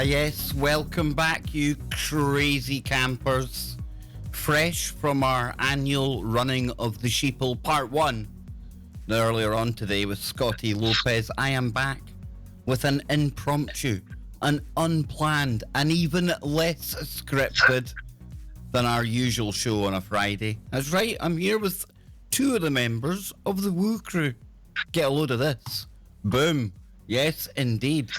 Yes, welcome back, you crazy campers. Fresh from our annual running of the Sheeple Part 1. Earlier on today with Scotty Lopez, I am back with an impromptu, an unplanned, and even less scripted than our usual show on a Friday. That's right, I'm here with two of the members of the Woo Crew. Get a load of this. Boom. Yes, indeed.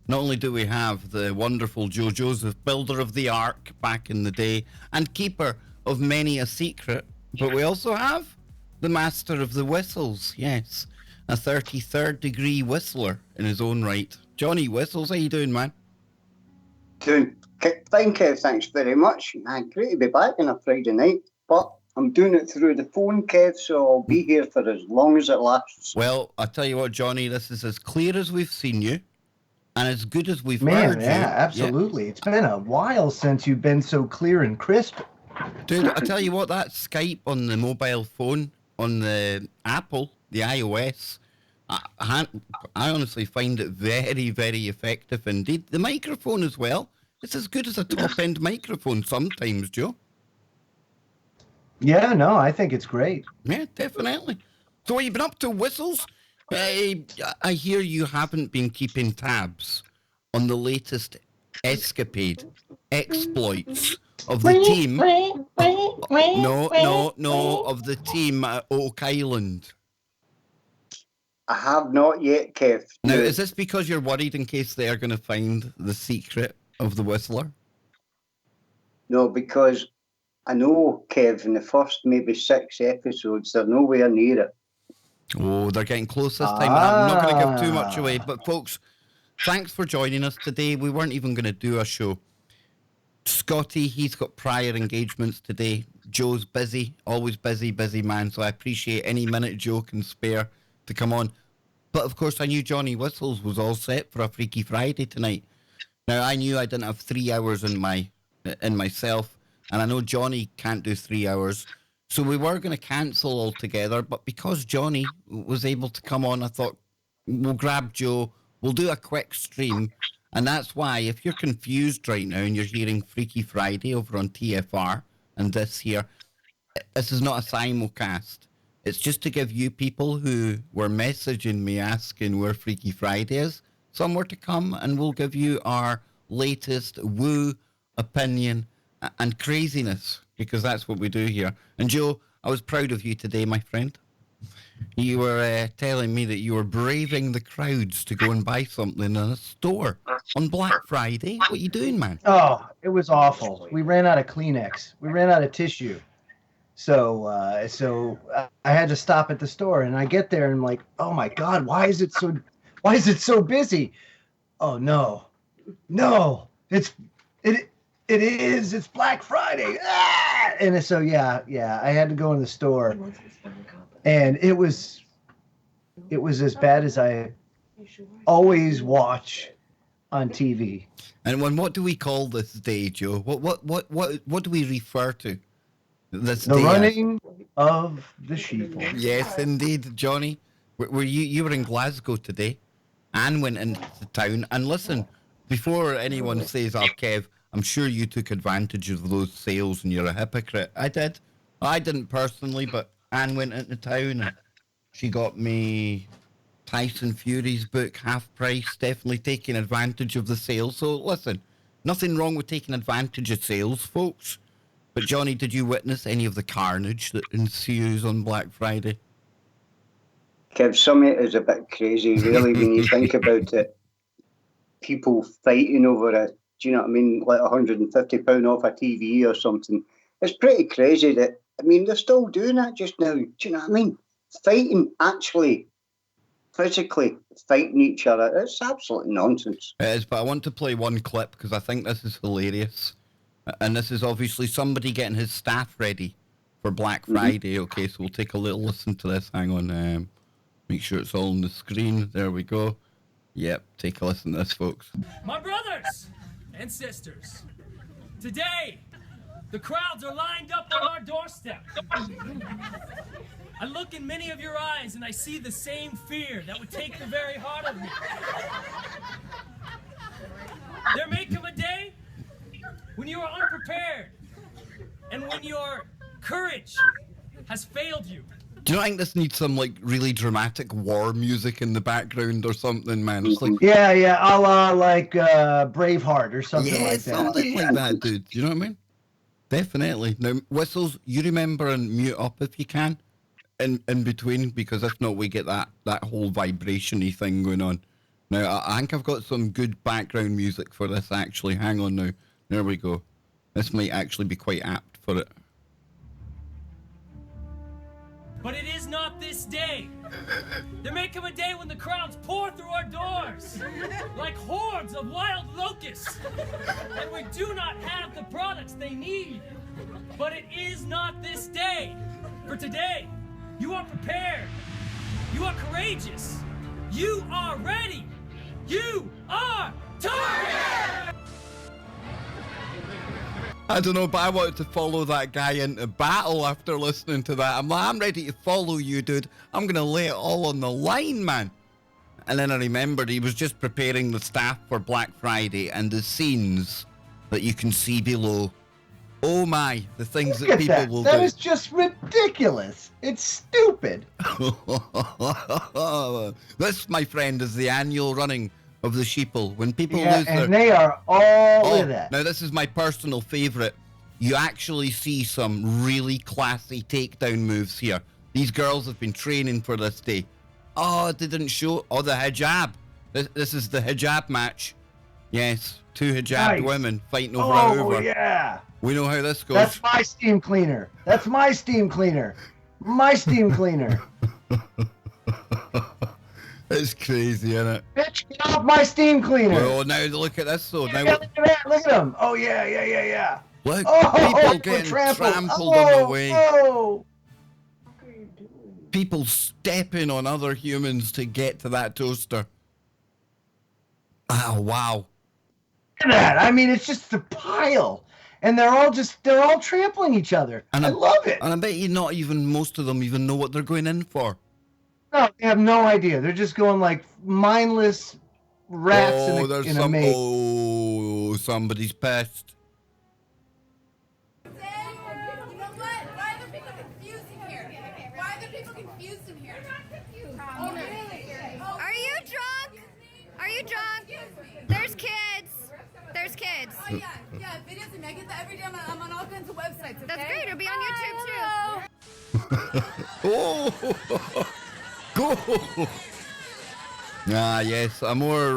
Not only do we have the wonderful Joe Joseph, builder of the Ark back in the day, and keeper of many a secret, but we also have the master of the whistles, yes, a 33rd degree whistler in his own right. Johnny Whistles, how you doing, man? Doing fine, Kev, thanks very much. Great to be back on a Friday night, but I'm doing it through the phone, Kev, so I'll be here for as long as it lasts. Well, I tell you what, Johnny, this is as clear as we've seen you, and as good as we've heard you. Yeah, absolutely. Yeah. It's been a while since you've been so clear and crisp. Dude, I tell you what, that Skype on the mobile phone, on the Apple, the iOS, I honestly find it very, very effective indeed. The microphone as well. It's as good as a top-end microphone sometimes, Joe. Yeah, no, I think it's great. Yeah, definitely. So what have you been up to, Whistles? I hear you haven't been keeping tabs on the latest escapade, exploits of the team. Of the team at Oak Island. I have not yet, Kev. Now, is this because you're worried in case they are going to find the secret of the Whistler? No, because I know, Kev, in the first maybe 6 episodes, they're nowhere near it. Oh, they're getting close this time. I'm not going to give too much away. But, folks, thanks for joining us today. We weren't even going to do a show. Scotty, he's got prior engagements today. Joe's busy, always busy man. So I appreciate any minute Joe can spare to come on. But, of course, I knew Johnny Whistles was all set for a Freaky Friday tonight. Now, I knew I didn't have 3 hours in myself. And I know Johnny can't do 3 hours. So we were going to cancel altogether, but because Johnny was able to come on, I thought we'll grab Joe, we'll do a quick stream, and that's why if you're confused right now and you're hearing Freaky Friday over on TFR and this here, this is not a simulcast. It's just to give you people who were messaging me asking where Freaky Friday is somewhere to come, and we'll give you our latest woo opinion and craziness, because that's what we do here. And Joe, I was proud of you today, my friend. You were telling me that you were braving the crowds to go and buy something in a store on Black Friday. What are you doing, man? Oh, it was awful. We ran out of Kleenex. We ran out of tissue. So I had to stop at the store, and I get there and I'm like, oh my God, why is it so busy? Oh no, it's Black Friday. And so, yeah, I had to go in the store, and it was as bad as I always watch on TV. And what do we call this day, Joe? What do we refer to this the day? The running of the sheeple. Yes, indeed, Johnny. Were you were in Glasgow today? Anne went into town, and listen, before anyone says, "Oh, Kev, I'm sure you took advantage of those sales and you're a hypocrite." I did. I didn't personally, but Anne went into town and she got me Tyson Fury's book, half price, definitely taking advantage of the sale. So listen, nothing wrong with taking advantage of sales, folks. But Johnny, did you witness any of the carnage that ensues on Black Friday? Kev, some of it is a bit crazy, really, when you think about it. People fighting over it. Do you know what I mean? Like £150 off a TV or something. It's pretty crazy that, I mean, they're still doing that just now. Do you know what I mean? Fighting, actually, physically fighting each other. It's absolute nonsense. It is, but I want to play one clip because I think this is hilarious. And this is obviously somebody getting his staff ready for Black Friday. Okay, so we'll take a little listen to this. Hang on. Make sure it's all on the screen. There we go. Yep, take a listen to this, folks. My brothers and sisters, today the crowds are lined up on our doorstep. I look in many of your eyes and I see the same fear that would take the very heart of me. There may come a day when you are unprepared and when your courage has failed you. Do you not think this needs some like really dramatic war music in the background or something, man? It's like Yeah, a la like Braveheart or something like that. something like that, dude. You know what I mean? Definitely. Now, Whistles, you remember and mute up if you can, in between, because if not, we get that whole vibration-y thing going on. Now, I think I've got some good background music for this, actually. Hang on now. There we go. This might actually be quite apt for it. But it is not this day. There may come a day when the crowds pour through our doors like hordes of wild locusts, and we do not have the products they need. But it is not this day. For today, you are prepared. You are courageous. You are ready. You are target! I don't know, but I wanted to follow that guy into battle after listening to that. I'm like, I'm ready to follow you, dude. I'm going to lay it all on the line, man. And then I remembered he was just preparing the staff for Black Friday and the scenes that you can see below. Oh my, the things Look that at people that. will That do. is just ridiculous. It's stupid. This, my friend, is the annual running of the sheeple. When people Yeah, lose their... and they are all in that. Now this is my personal favorite. You actually see some really classy takedown moves here. These girls have been training for this day. Oh, they didn't show... Oh, the hijab. This is the hijab match. Yes, two hijabbed Nice. women fighting over Oh, a Hoover. yeah. We know how this goes. That's my steam cleaner. That's my steam cleaner. My steam cleaner. It's crazy, isn't it? Bitch, get off my steam cleaner. Oh, now look at this though. Yeah, Now look at that. Look at him. Oh, yeah. look, Oh, people getting trampled on the way. Oh. People stepping on other humans to get to that toaster. Oh, wow. Look at that. I mean, it's just a pile. And they're all trampling each other. And I love it. And I bet you not even most of them even know what they're going in for. No, they have no idea. They're just going like mindless rats in a maze. Oh, somebody's pissed. You know what? Why are the people confused in here? Why are the people confused in here? Oh, really? Are you drunk? Are you drunk? There's kids. There's kids. Oh, yeah, videos of me. I get that every day. I'm on all kinds of websites, okay? That's great. It'll be on YouTube too. Oh, go. Ah, yes, a more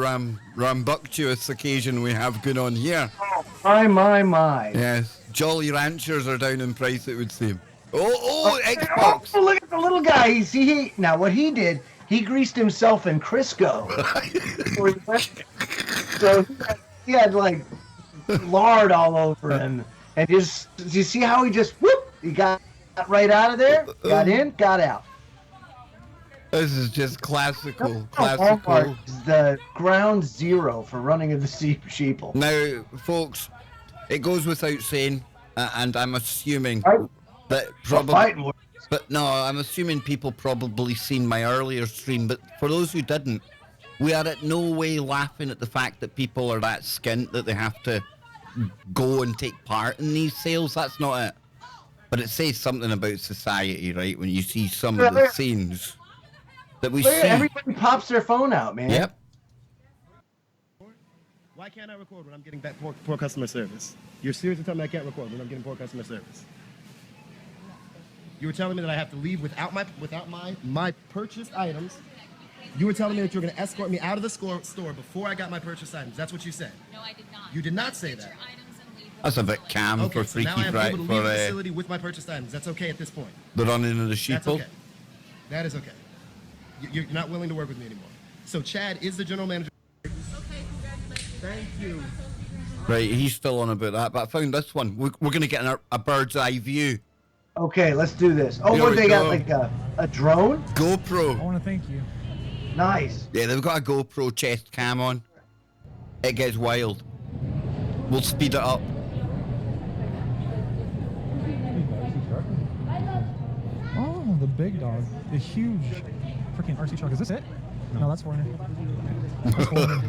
rambunctious occasion we have going on here. My. Yes, Jolly Ranchers are down in price, it would seem. Oh, Xbox. Oh, look at the little guy. Now what he did, he greased himself in Crisco. before he went. So he had like lard all over him. And just, you see how he just, whoop, he got right out of there, got in, got out. This is just classical. Walmart is the ground zero for running of the sheeple. Now, folks, it goes without saying, and I'm assuming that probably... But no, I'm assuming people probably seen my earlier stream, but for those who didn't, we are at no way laughing at the fact that people are that skint that they have to go and take part in these sales. That's not it. But it says something about society, right? When you see some of the scenes that we see. Everybody pops their phone out, man. Yep. Why can't I record when I'm getting back poor customer service? You're seriously telling me I can't record when I'm getting poor customer service? You were telling me that I have to leave without my purchased items. You were telling me that you were going to escort me out of the store before I got my purchased items. That's what you said. No, I did not. You did not say that. That's a bit cam Okay, for so now Freaky I am Friday able to for leave the facility with my purchased items. That's okay at this point. the running of the That's sheeple. okay. That is okay. You're not willing to work with me anymore. So Chad is the general manager. Okay, congratulations. Thank you. Right, he's still on about that, but I found this one. We're going to get a bird's eye view. Okay, let's do this. Oh, Here what, we they got go. like a drone? GoPro. I want to thank you. Nice. Yeah, they've got a GoPro chest cam on. It gets wild. We'll speed it up. Oh, the big dog. The huge freaking RC truck. Is this it? No, that's Foreigner. That's Foreigner.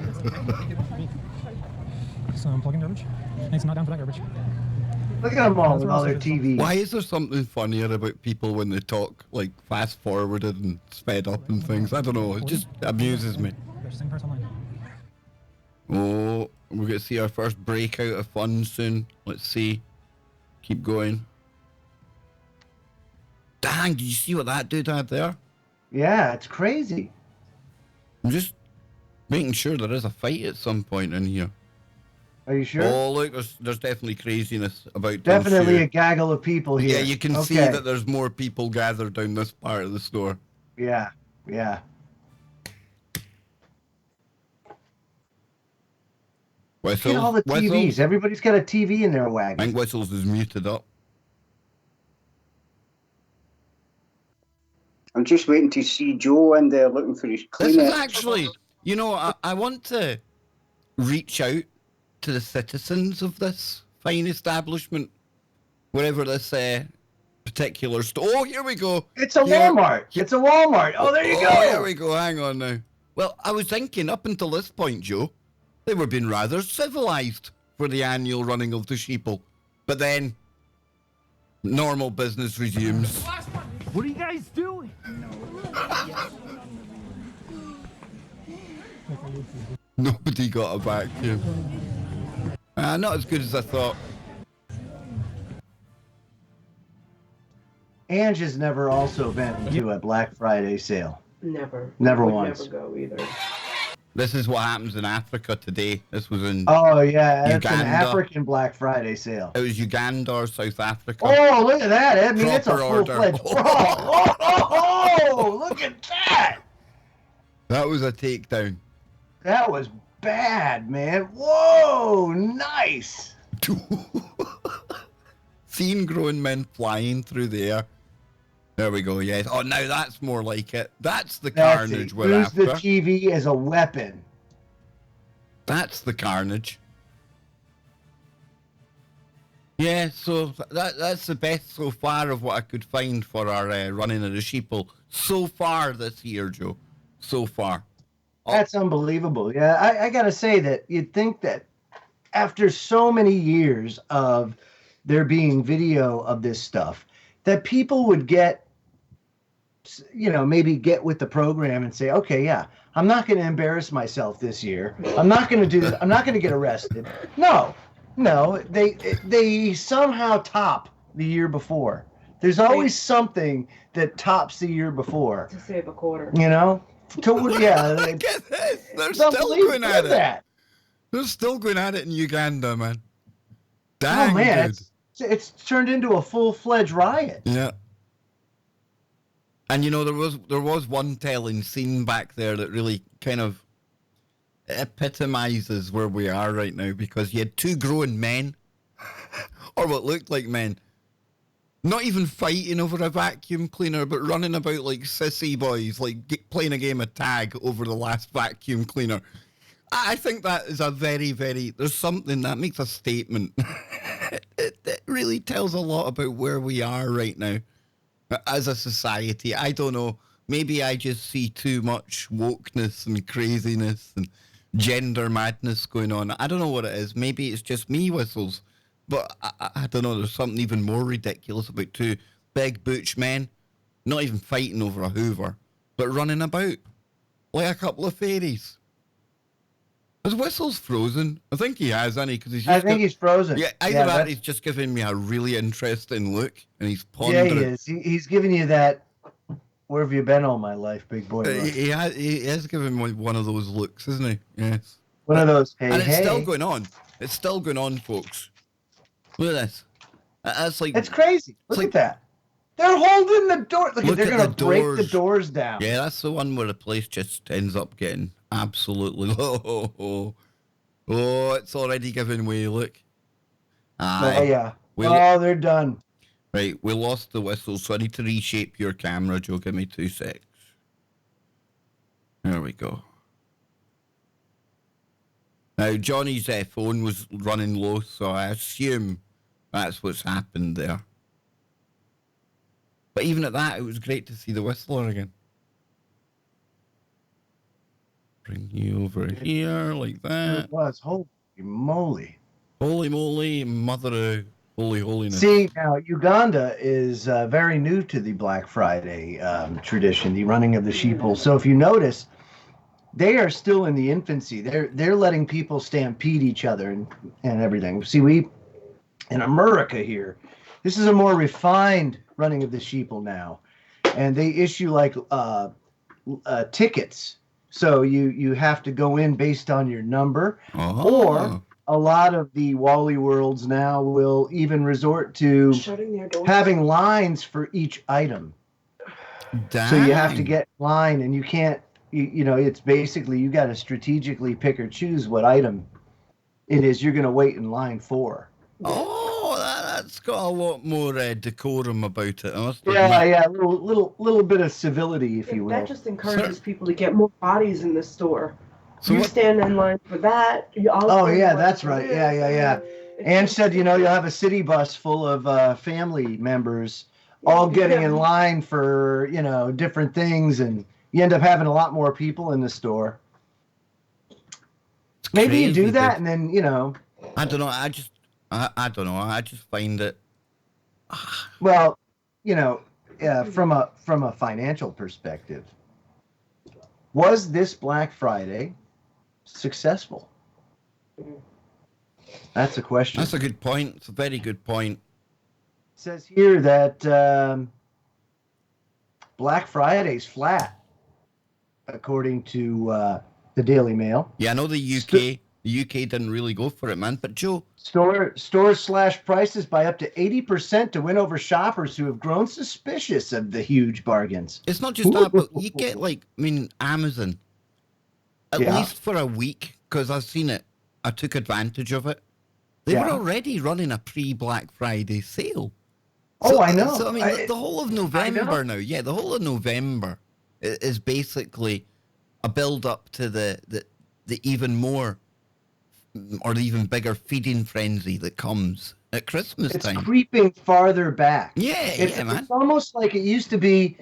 some plug-in garbage. And it's not down for that garbage. Look at them all That's with where all their also there's TVs. Why is there something funnier about people when they talk, like fast forwarded and sped up and things? I don't know. It just amuses me. There's same price online. Oh, we're going to see our first breakout of fun soon. Let's see. Keep going. Dang, did you see what that dude had there? Yeah, it's crazy. I'm just making sure there is a fight at some point in here. Are you sure? Oh, look, there's definitely craziness about to Definitely ensue. a gaggle of people here. Yeah, you can see that there's more people gathered down this part of the store. Yeah, yeah. Look at all the TVs. Whistles. Everybody's got a TV in their I wagon. think Whistles is muted up. I'm just waiting to see Joe in there looking for his This Kleenex. is actually, you know, I want to reach out to the citizens of this fine establishment, wherever this particular store. Oh, here we go. It's a Walmart. It's a Walmart. Oh, there you go. Oh, here we go. Hang on now. Well, I was thinking up until this point, Joe, they were being rather civilized for the annual running of the sheeple. But then, normal business resumes. What are you guys doing? Nobody got a vacuum. Not as good as I thought. Ange has never also been to a Black Friday sale. Never. Never Would once. Never go either. This is what happens in Africa today. This was in Oh, yeah. It's an Uganda. African Black Friday sale. It was Uganda or South Africa. Oh, look at that. I mean, it's a Proper order. full-fledged brawl. Oh, look at that. That was a takedown. That was bad, man. Whoa, nice. Seen grown men flying through the air. There we go, yes. Oh, now that's more like it. That's the That's carnage it. we're Use after. the TV as a weapon. That's the carnage. Yeah, so that's the best so far of what I could find for our running of the sheeple. So far this year, Joe. So far. That's unbelievable. Yeah, I got to say that you'd think that after so many years of there being video of this stuff, that people would get, you know, maybe get with the program and say, okay, yeah, I'm not going to embarrass myself this year. I'm not going to do this. I'm not going to get arrested. No, they somehow top the year before. There's always something that tops the year before. To save a quarter. You know? Yeah. Look at this. They're It's still unbelievable. going Look at at it. that. They're still going at it in Uganda, man. Dang, Oh man, dude. it's turned into a full-fledged riot. Yeah. And you know, there was one telling scene back there that really kind of epitomizes where we are right now, because you had two grown men, or what looked like men, not even fighting over a vacuum cleaner, but running about like sissy boys, like playing a game of tag over the last vacuum cleaner. I think that is a very, very, there's something that makes a statement. It really tells a lot about where we are right now as a society. I don't know. Maybe I just see too much wokeness and craziness and gender madness going on. I don't know what it is. Maybe it's just me, Whistles. But I don't know. There's something even more ridiculous about two big butch men not even fighting over a Hoover, but running about like a couple of fairies. Is Whistles frozen? I think he has, hasn't he? Because he's. I think he's frozen. Yeah, either that, he's just giving me a really interesting look, and he's pondering. Yeah, he is. He's giving you that. Where have you been all my life, big boy? He is giving me one of those looks, isn't he? Yes. One of those. Hey, And it's hey. still going on. It's still going on, folks. Look at this. That's like. It's crazy. Look like- at that. They're holding the door. Look, Look they're at going the to break the doors. doors down. Yeah, that's the one where the place just ends up getting absolutely. Oh, it's already giving way. Look. Oh, yeah. We'll- Oh, they're done. Right, we lost the whistle, so I need to reshape your camera, Joe. Give me 2 secs. There we go. Now, Johnny's phone was running low, so I assume that's what's happened there. But even at that, it was great to see the whistler again. Bring you over here like that. It was. Hold. moly. Holy moly, mother of holy holiness. See, now Uganda is very new to the Black Friday tradition, the running of the sheeple. So if you notice, they are still in the infancy. They're letting people stampede each other and everything. See, we in America here, this is a more refined running of the sheeple now, and they issue like tickets. So you have to go in based on your number, or a lot of the Wally Worlds now will even resort to having lines for each item. Dang. So you have to get in line, and you can't. You know, it's basically you got to strategically pick or choose what item it is you're going to wait in line for. Oh, that's got a lot more decorum about it. I must Yeah, admit. yeah, a little bit of civility, if you will. That just encourages people to get more bodies in the store. So you what- stand in line for that. Oh yeah, that's right. Yeah. Ann said, you know, you'll have a city bus full of family members all getting in line for, you know, different things, and you end up having a lot more people in the store. Maybe you do that, and then, you know. I don't know. I don't know. I just find it. Well, you know, from a financial perspective, was this Black Friday successful? That's a question. That's a good point. It's a very good point. It says here that Black Friday's flat, according to the Daily Mail. Yeah, I know the UK. The UK didn't really go for it, man. But Joe, Stores slash prices by up to 80% to win over shoppers who have grown suspicious of the huge bargains. it's not just that, but you get like, I mean, Amazon. At least for a week, because I've seen it. I took advantage of it. They were already running a pre-Black Friday sale. Oh, I know. So, I mean, the whole of November now. Yeah, the whole of November is basically a build-up to the even more or the even bigger feeding frenzy that comes at Christmas time. It's creeping farther back. Yeah, man. It's almost like it used to be.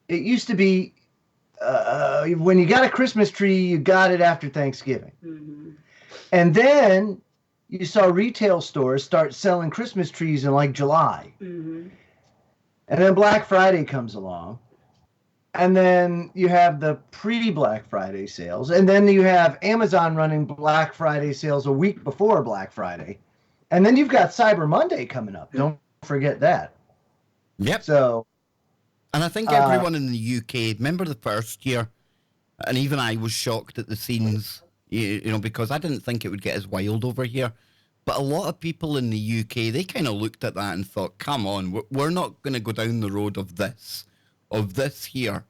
It used to be when you got a Christmas tree, you got it after Thanksgiving. Mm-hmm. And then you saw retail stores start selling Christmas trees in like July. Mm-hmm. And then Black Friday comes along. And then you have the pre-Black Friday sales. And then you have Amazon running Black Friday sales a week before Black Friday. And then you've got Cyber Monday coming up. Don't forget that. Yep. So, and I think everyone in the UK, remember the first year, and even I was shocked at the scenes, you know, because I didn't think it would get as wild over here. But a lot of people in the UK, they kind of looked at that and thought, come on, we're not going to go down the road of this here.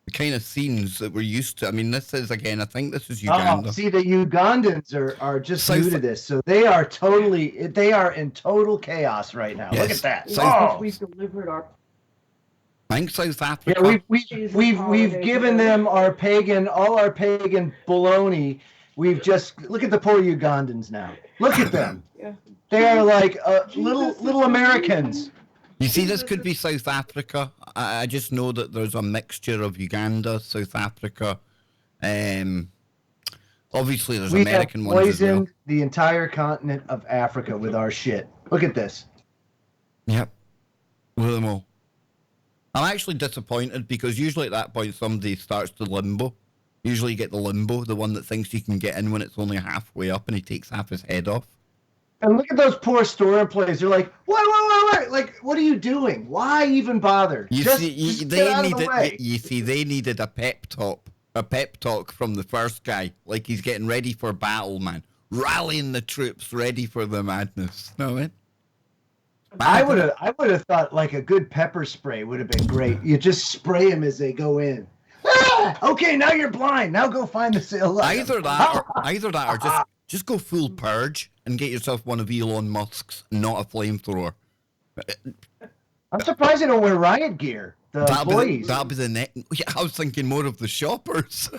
The kind of scenes that we're used to. I mean, this is, again, I think this is Uganda. see, the Ugandans are just new to this. So they are in total chaos right now. Yes. Look at that. Since we've delivered our. I think South Africa. Yeah, we've given them all our pagan baloney. We've just look at the poor Ugandans now. Look at them. Yeah. They are like little Americans. You see, this could be South Africa. I just know that there's a mixture of Uganda, South Africa. Obviously, there's American ones as well. We have poisoned the entire continent of Africa with our shit. Look at this. Yep. Look at them all. I'm actually disappointed because usually at that point somebody starts the limbo. Usually you get the limbo, the one that thinks you can get in when it's only halfway up and he takes half his head off. And look at those poor store employees. They're like, wait. Like, what are you doing? Why even bother? You see, they needed a pep talk from the first guy. Like he's getting ready for battle, man. Rallying the troops ready for the madness. No, man. I would have thought like a good pepper spray would have been great. You just spray them as they go in. Okay, now you're blind. Now go find the sale. Either that or just go full purge and get yourself one of Elon Musk's, not a flamethrower. I'm surprised they don't wear riot gear. The employees. That'll be the next. Yeah, I was thinking more of the shoppers.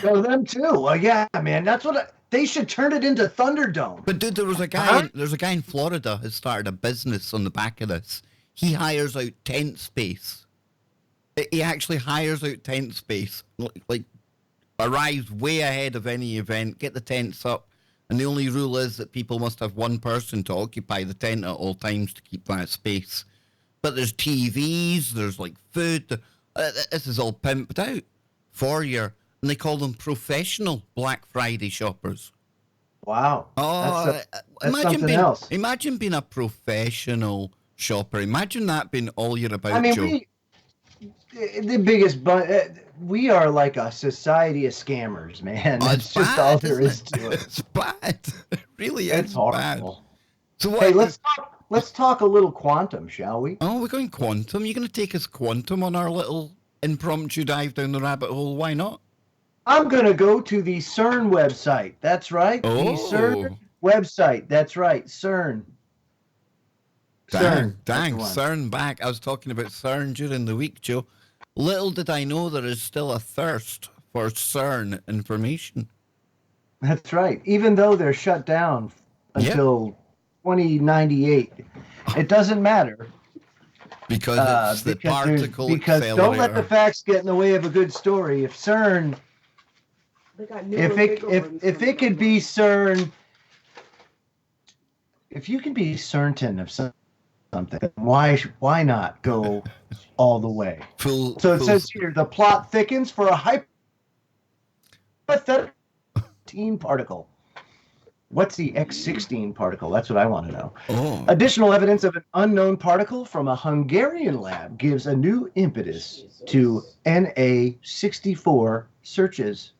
So them too. Well, yeah, man. That's what they should turn it into Thunderdome. But dude, there was a guy. There's a guy in Florida who started a business on the back of this. He hires out tent space. He actually hires out tent space. Like arrives way ahead of any event. Get the tents up. And the only rule is that people must have one person to occupy the tent at all times to keep that space. But there's TVs, there's like food. This is all pimped out for you. And they call them professional Black Friday shoppers. Wow. Oh, that's something else. Imagine being a professional shopper. Imagine that being all you're about, I mean, Joe. the biggest, we are like a society of scammers, man. That's just all there is to it. It's bad. It really is It's bad. horrible. So what? Hey, let's talk a little quantum, shall we? Oh, we're going quantum. You're going to take us quantum on our little impromptu dive down the rabbit hole. Why not? I'm going to go to the CERN website. That's right. The CERN website. That's right. CERN. Dang, CERN. CERN back. I was talking about CERN during the week, Joe. Little did I know there is still a thirst for CERN information. That's right. Even though they're shut down until 2098, it doesn't matter. Because it's the particle accelerator. Don't let the facts get in the way of a good story. If CERN, if it could be CERN, if you can be certain of something, why not go all the way? So it says here, the plot thickens for a hypothetical particle. What's the X16 particle? That's what I want to know. Oh. Additional evidence of an unknown particle from a Hungarian lab gives a new impetus to NA64 searches.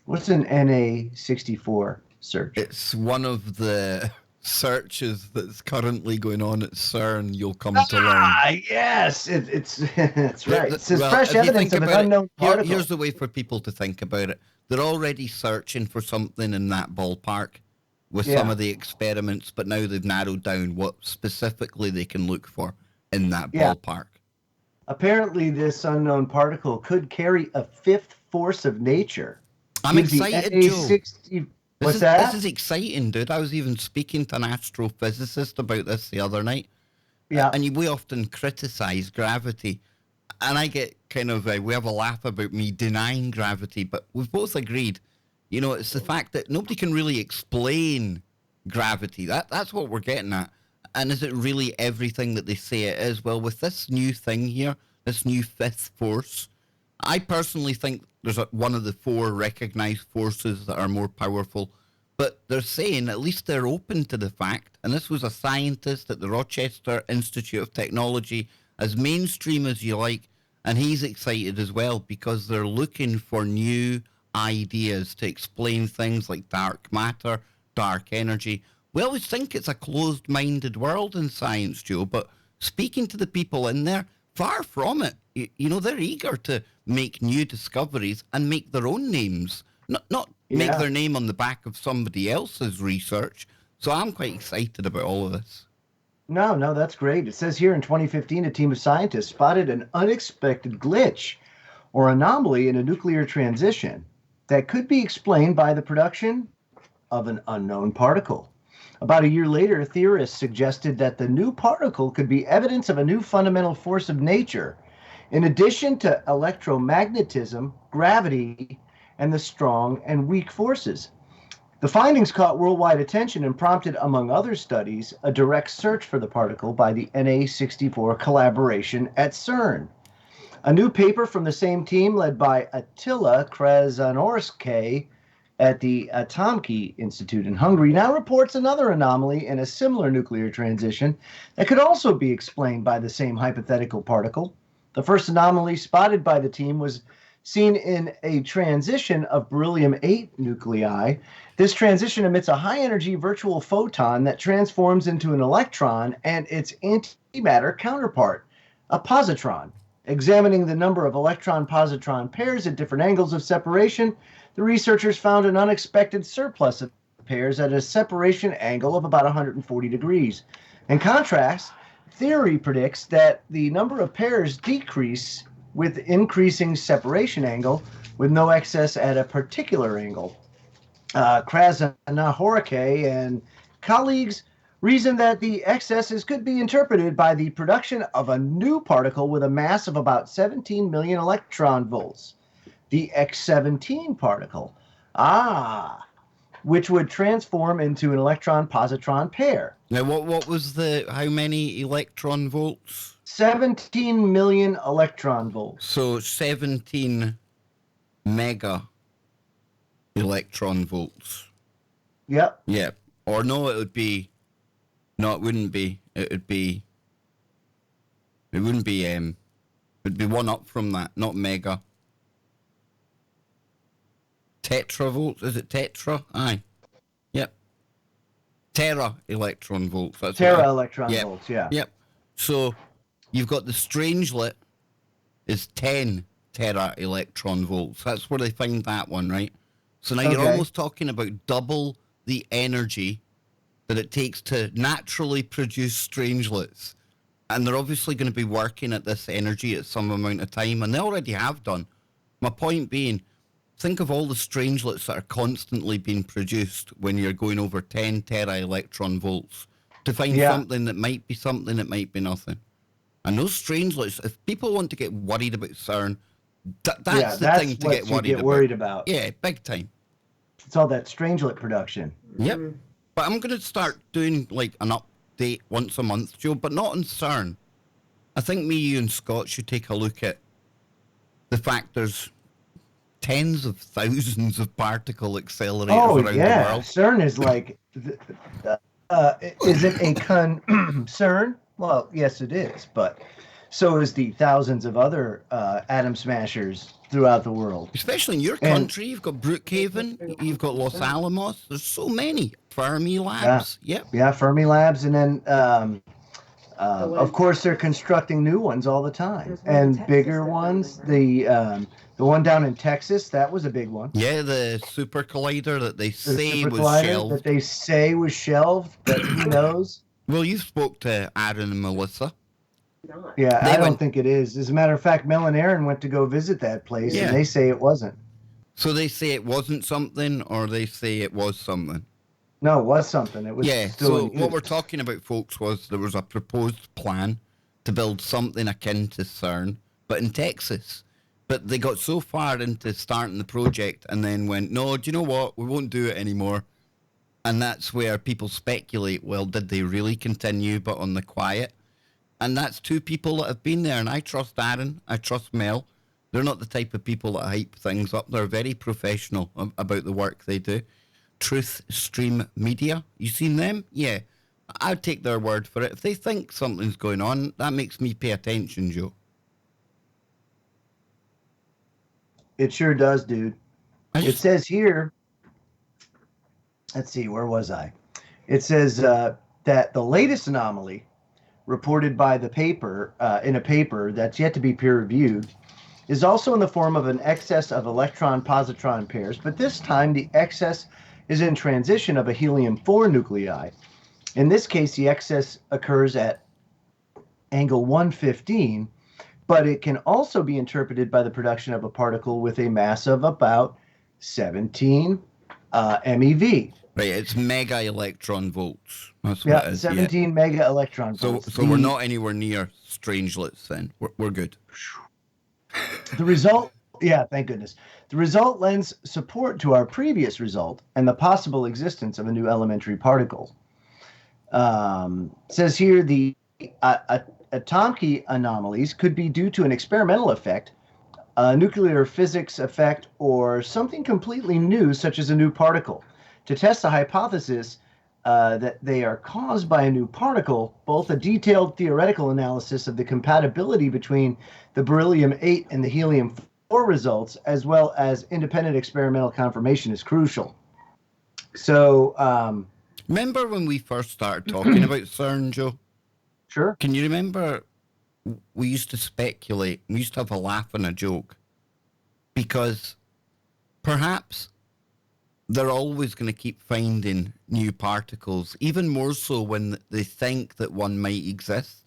What's an NA64 search? It's one of the searches that's currently going on at CERN. You'll come to learn. Ah, yes, it's that's right. It says Well, fresh if you evidence think of an about it, unknown particle. Here's the way for people to think about it. They're already searching for something in that ballpark with some of the experiments, but now they've narrowed down what specifically they can look for in that ballpark. Apparently, this unknown particle could carry a fifth force of nature. I'm excited, Joe. What's that? This is exciting, dude. I was even speaking to an astrophysicist about this the other night. Yeah. And we often criticize gravity. And I get kind of, we have a laugh about me denying gravity, but we've both agreed, you know, it's the fact that nobody can really explain gravity. That's what we're getting at. And is it really everything that they say it is? Well, with this new thing here, this new fifth force, I personally think there's one of the four recognized forces that are more powerful. But they're saying, at least they're open to the fact, and this was a scientist at the Rochester Institute of Technology, as mainstream as you like, and he's excited as well because they're looking for new ideas to explain things like dark matter, dark energy. We always think it's a closed-minded world in science, Joe, but speaking to the people in there, far from it. You know, they're eager to make new discoveries and make their own names, not make their name on the back of somebody else's research. So I'm quite excited about all of this. No, that's great. It says here in 2015, a team of scientists spotted an unexpected glitch or anomaly in a nuclear transition that could be explained by the production of an unknown particle. About a year later, theorists suggested that the new particle could be evidence of a new fundamental force of nature, in addition to electromagnetism, gravity, and the strong and weak forces. The findings caught worldwide attention and prompted, among other studies, a direct search for the particle by the NA64 collaboration at CERN. A new paper from the same team, led by Attila Krasnorski at the Atomiki Institute in Hungary, now reports another anomaly in a similar nuclear transition that could also be explained by the same hypothetical particle. The first anomaly spotted by the team was seen in a transition of beryllium-8 nuclei. This transition emits a high-energy virtual photon that transforms into an electron and its antimatter counterpart, a positron. Examining the number of electron-positron pairs at different angles of separation, the researchers found an unexpected surplus of pairs at a separation angle of about 140 degrees. In contrast, theory predicts that the number of pairs decrease with increasing separation angle, with no excess at a particular angle. Krasnorski and colleagues reason that the excesses could be interpreted by the production of a new particle with a mass of about 17 million electron volts, the X17 particle. which would transform into an electron-positron pair. Now, what was how many electron volts? 17 million electron volts. So 17 mega electron volts. Yep. Yeah. Or no, it would be. No, it wouldn't be. It would be. It wouldn't be. It'd be one up from that, not mega. Tetravolt, is it tetra? Aye. Yep. Tera electron volts. That's Tera electron volts, yeah. Yep. So you've got the strangelet is 10 tera electron volts. That's where they find that one, right? So now you're almost talking about double the energy that it takes to naturally produce strangelets. And they're obviously going to be working at this energy at some amount of time, and they already have done. My point being, think of all the strangelets that are constantly being produced when you're going over 10 tera electron volts to find something that might be something, that might be nothing. And those strangelets, if people want to get worried about CERN, that's the thing to get worried about. Yeah, big time. It's all that strangelet production. Yep. But I'm going to start doing like an update once a month, Joe, but not on CERN. I think me, you, and Scott should take a look at the fact there's tens of thousands of particle accelerators around the world. CERN is like, is it a CERN? Well, yes, it is, but so is the thousands of other atom smashers throughout the world. Especially in your country, you've got Brookhaven, you've got Los Alamos. There's so many. Fermi Labs. Yeah, Fermi Labs, and then of course they're constructing new ones all the time, and bigger ones. The one down in Texas, that was a big one. Yeah, the super collider that they say was shelved. That they say was shelved, but who knows? Well, you spoke to Aaron and Melissa. Yeah, I don't think it is. As a matter of fact, Mel and Aaron went to go visit that place, and they say it wasn't. So they say it wasn't something, or they say it was something? No, it was something. It was so what we're talking about, folks, was there was a proposed plan to build something akin to CERN, but in Texas. But they got so far into starting the project and then went, no, do you know what? We won't do it anymore. And that's where people speculate, well, did they really continue, but on the quiet? And that's two people that have been there. And I trust Aaron. I trust Mel. They're not the type of people that hype things up. They're very professional about the work they do. Truth Stream Media. You seen them? Yeah. I'd take their word for it. If they think something's going on, that makes me pay attention, Joe. It sure does, dude. It says here, let's see, where was I? It says that the latest anomaly reported by the paper, in a paper that's yet to be peer-reviewed, is also in the form of an excess of electron-positron pairs, but this time the excess is in transition of a helium-4 nuclei. In this case, the excess occurs at angle 115, but it can also be interpreted by the production of a particle with a mass of about 17 MeV. Right, it's mega electron volts. That's what it is. 17 mega electron volts. So we're not anywhere near strangelets then. We're good. The result, thank goodness. The result lends support to our previous result and the possible existence of a new elementary particle. Says here the atomic anomalies could be due to an experimental effect, a nuclear physics effect, or something completely new, such as a new particle. To test the hypothesis that they are caused by a new particle, both a detailed theoretical analysis of the compatibility between the beryllium-8 and the helium-4 results, as well as independent experimental confirmation, is crucial. So, remember when we first started talking about CERN, Joe? Sure. Can you remember we used to speculate, we used to have a laugh and a joke, because perhaps they're always going to keep finding new particles, even more so when they think that one might exist.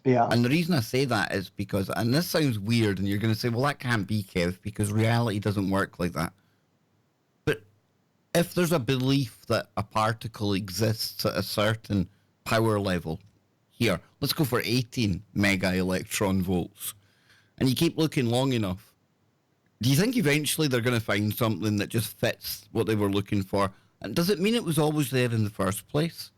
Yeah. And the reason I say that is because, and this sounds weird, and you're going to say, well, that can't be, Kev, because reality doesn't work like that. But if there's a belief that a particle exists at a certain power level, here, let's go for 18 mega electron volts, and you keep looking long enough, do you think eventually they're going to find something that just fits what they were looking for? And does it mean it was always there in the first place?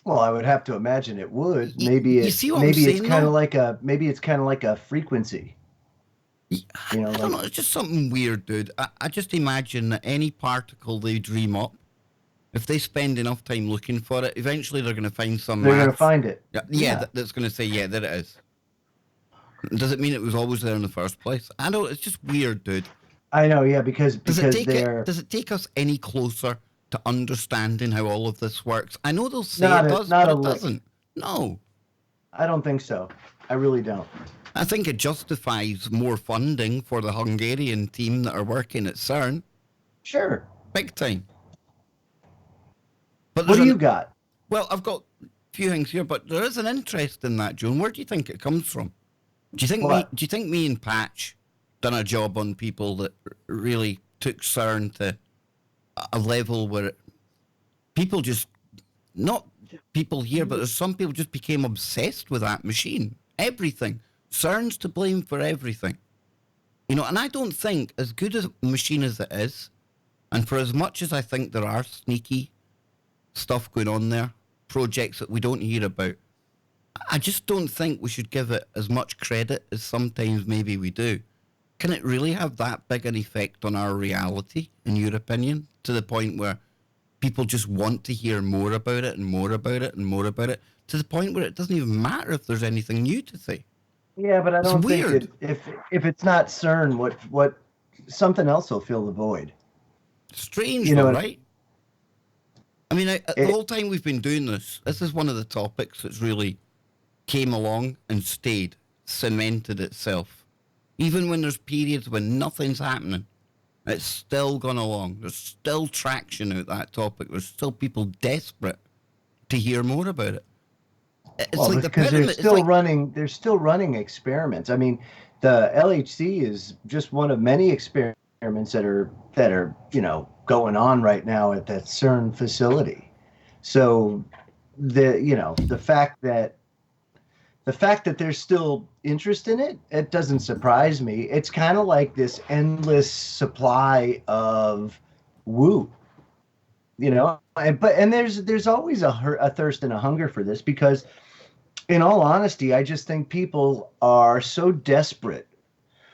Well, I would have to imagine it would. You Maybe see what I'm maybe it's saying, kind though? of like a frequency. I don't know. It's just something weird, dude. I just imagine that any particle they dream up, if they spend enough time looking for it, eventually they're going to find some. They're going to math. find it. Yeah. That's going to say, yeah, there it is. Does it mean it was always there in the first place? I don't. It's just weird, dude. I know, yeah, because Does they're it take us any closer to understanding how all of this works? I know they'll say Not it a- does, not but a it lick. doesn't. No. I don't think so. I really don't. I think it justifies more funding for the Hungarian team that are working at CERN. Sure. Big time. But What there's do you got? Well, I've got a few things here, but there is an interest in that, Joan. Where do you think it comes from? Do you think me and Patch done a job on people that really took CERN to a level where people just, not people here, but there's some people just became obsessed with that machine. Everything. CERN's to blame for everything. You know, and I don't think, as good a machine as it is, and for as much as I think there are sneaky stuff going on there, projects that we don't hear about, I just don't think we should give it as much credit as sometimes maybe we do. Can it really have that big an effect on our reality, in your opinion, to the point where people just want to hear more about it and more about it and more about it, to the point where it doesn't even matter if there's anything new to say? Yeah, but I don't think weird. that if it's not CERN, what something else will fill the void. Strange, You know, though, right? I mean, the whole time we've been doing this is one of the topics that's really came along and stayed, cemented itself. Even when there's periods when nothing's happening, it's still gone along. There's still traction out that topic. There's still people desperate to hear more about it. It's like the because pyramid. they're still running experiments. I mean, the LHC is just one of many experiments that are going on right now at that CERN facility. So the fact that there's still interest in it, it doesn't surprise me. It's kind of like this endless supply of woo, and there's always a thirst and a hunger for this, because in all honesty, I just think people are so desperate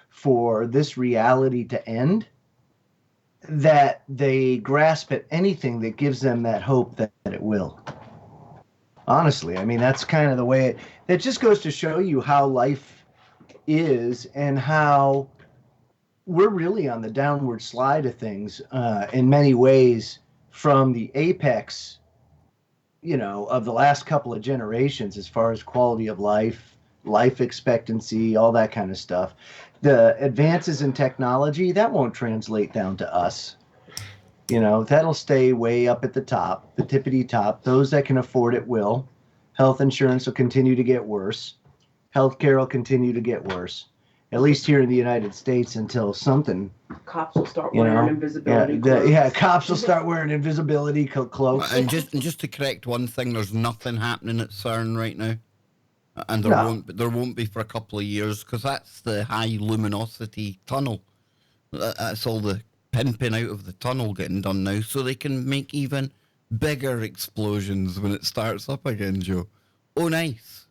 for this reality to end that they grasp at anything that gives them that hope that it will. Honestly, I mean, that's kind of the way it just goes to show you how life is and how we're really on the downward slide of things in many ways from the apex, of the last couple of generations as far as quality of life, life expectancy, all that kind of stuff. The advances in technology, that won't translate down to us. That'll stay way up at the top, the tippity top. Those that can afford it will. Health insurance will continue to get worse. Healthcare will continue to get worse, at least here in the United States, until something. Cops will start wearing invisibility cloaks. Cops will start wearing invisibility cloaks. And just to correct one thing, there's nothing happening at CERN right now, and there won't be for a couple of years, because that's the high luminosity tunnel. That's all the pimping out of the tunnel getting done now, so they can make even bigger explosions when it starts up again, Joe. Oh, nice.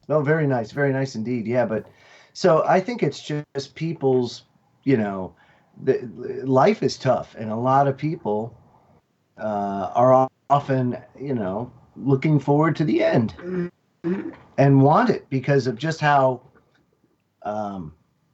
Oh, very nice indeed. Yeah, but so I think it's just people's, life is tough, and a lot of people are often, looking forward to the end and want it because of just how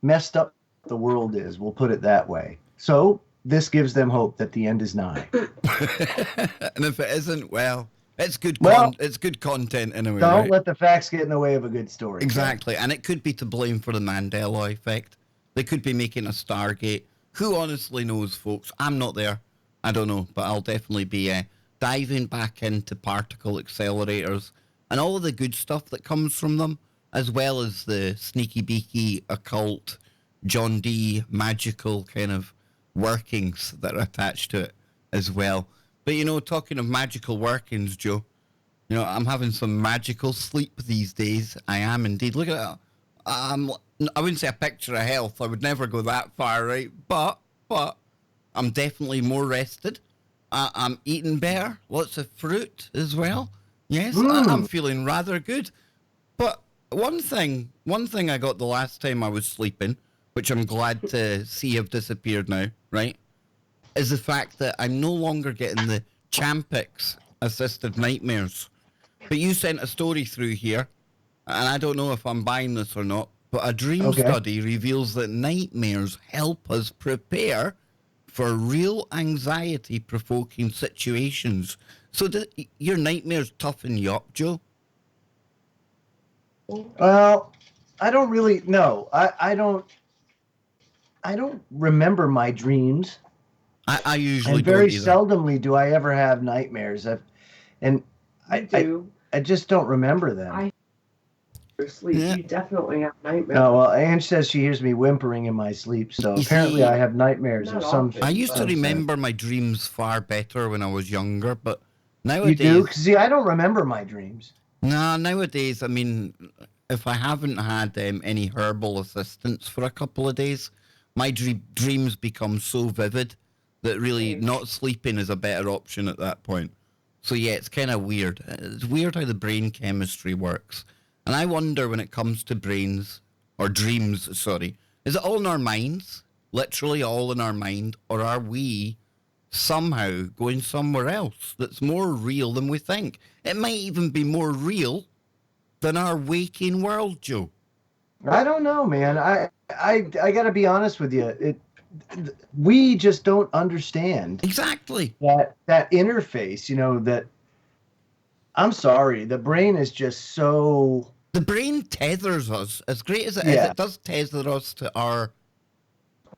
messed up the world is. We'll put it that way. So this gives them hope that the end is nigh. And if it isn't, well, it's good. It's good content anyway. Don't let the facts get in the way of a good story. Exactly, and it could be to blame for the Mandela effect. They could be making a Stargate. Who honestly knows, folks? I'm not there. I don't know, but I'll definitely be diving back into particle accelerators and all of the good stuff that comes from them, as well as the sneaky beaky, occult, John Dee, magical kind of workings that are attached to it as well. But, talking of magical workings, Joe, I'm having some magical sleep these days. I am indeed. Look at that. I wouldn't say a picture of health. I would never go that far, right? But I'm definitely more rested. I'm eating better, lots of fruit as well. Yes, I'm feeling rather good. But one thing I got the last time I was sleeping, which I'm glad to see have disappeared now, right, is the fact that I'm no longer getting the Champix assisted nightmares. But you sent a story through here, and I don't know if I'm buying this or not, but a dream study reveals that nightmares help us prepare for real anxiety-provoking situations. So do your nightmares toughen you up, Joe? Well, I don't really know. I don't remember my dreams. I usually and very don't either. seldomly do I ever have nightmares. I just don't remember them. Sleep. You definitely have nightmares. Oh, well, Ange says she hears me whimpering in my sleep, so apparently I have nightmares of some. I used to remember my dreams far better when I was younger, but nowadays... You do? See, I don't remember my dreams. Nah, nowadays, I mean, if I haven't had any herbal assistance for a couple of days, my dreams become so vivid that really not sleeping is a better option at that point. So yeah, it's kind of weird. It's weird how the brain chemistry works. And I wonder when it comes to brains, or dreams, sorry, is it all in our minds? Literally all in our mind? Or are we somehow going somewhere else that's more real than we think? It might even be more real than our waking world, Joe. I don't know, man. I got to be honest with you. We just don't understand exactly that interface. You know that. I'm sorry. The brain is just so. The brain tethers us. As great as it is, it does tether us to our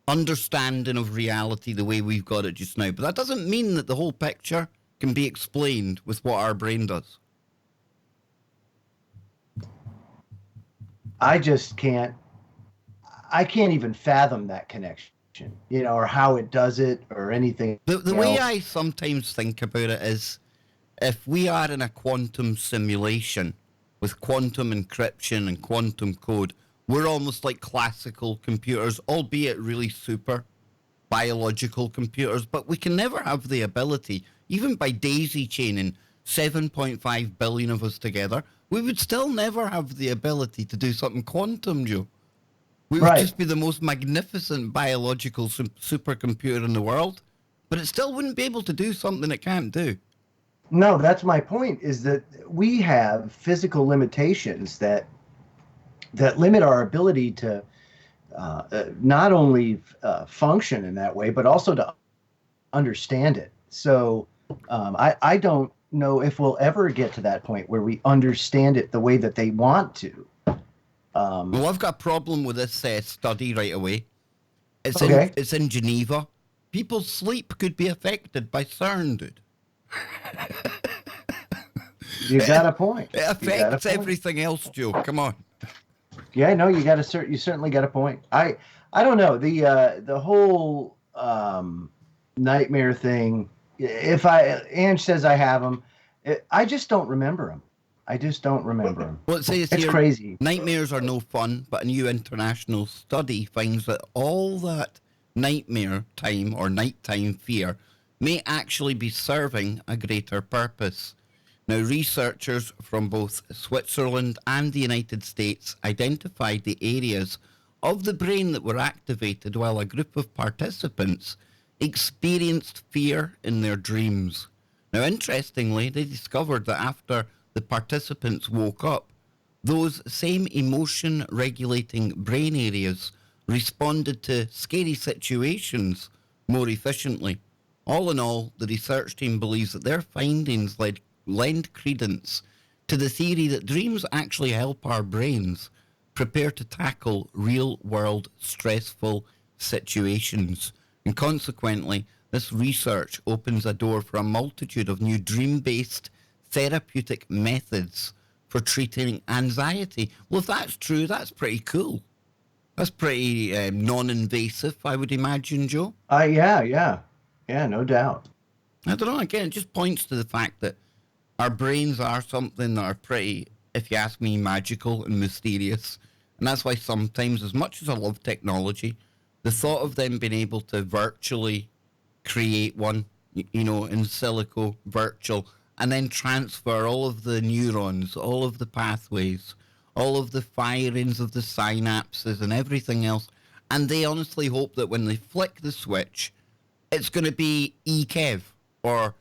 understanding of reality the way we've got it just now. But that doesn't mean that the whole picture can be explained with what our brain does. I just can't. I can't even fathom that connection, you know, or how it does it or anything. The way I sometimes think about it is if we are in a quantum simulation with quantum encryption and quantum code, we're almost like classical computers, albeit really super biological computers, but we can never have the ability, even by daisy chaining 7.5 billion of us together, we would still never have the ability to do something quantum, Joe. We would just be the most magnificent biological supercomputer in the world, but it still wouldn't be able to do something it can't do. No, that's my point, is that we have physical limitations that limit our ability to not only function in that way, but also to understand it. So I don't know if we'll ever get to that point where we understand it the way that they want to. Well, I've got a problem with this study right away. It's in Geneva. People's sleep could be affected by CERN, dude. You got a point. It affects everything else, Joe. Come on. Yeah, no, you certainly got a point. I don't know the whole nightmare thing. If Ange says I have them, I just don't remember them. I just don't remember them. Well, it says it's here, crazy. Nightmares are no fun, but a new international study finds that all that nightmare time or nighttime fear may actually be serving a greater purpose. Now, researchers from both Switzerland and the United States identified the areas of the brain that were activated while a group of participants experienced fear in their dreams. Now, interestingly, they discovered that after the participants woke up, those same emotion-regulating brain areas responded to scary situations more efficiently. All in all, the research team believes that their findings lend credence to the theory that dreams actually help our brains prepare to tackle real-world stressful situations. And consequently, this research opens a door for a multitude of new dream-based therapeutic methods for treating anxiety. Well, if that's true, that's pretty cool. That's pretty non-invasive, I would imagine, Joe. Yeah, no doubt. I don't know, again, it just points to the fact that our brains are something that are pretty, if you ask me, magical and mysterious. And that's why sometimes, as much as I love technology, the thought of them being able to virtually create one, you know, in silico, virtual, and then transfer all of the neurons, all of the pathways, all of the firings of the synapses and everything else. And they honestly hope that when they flick the switch, it's going to be Kev or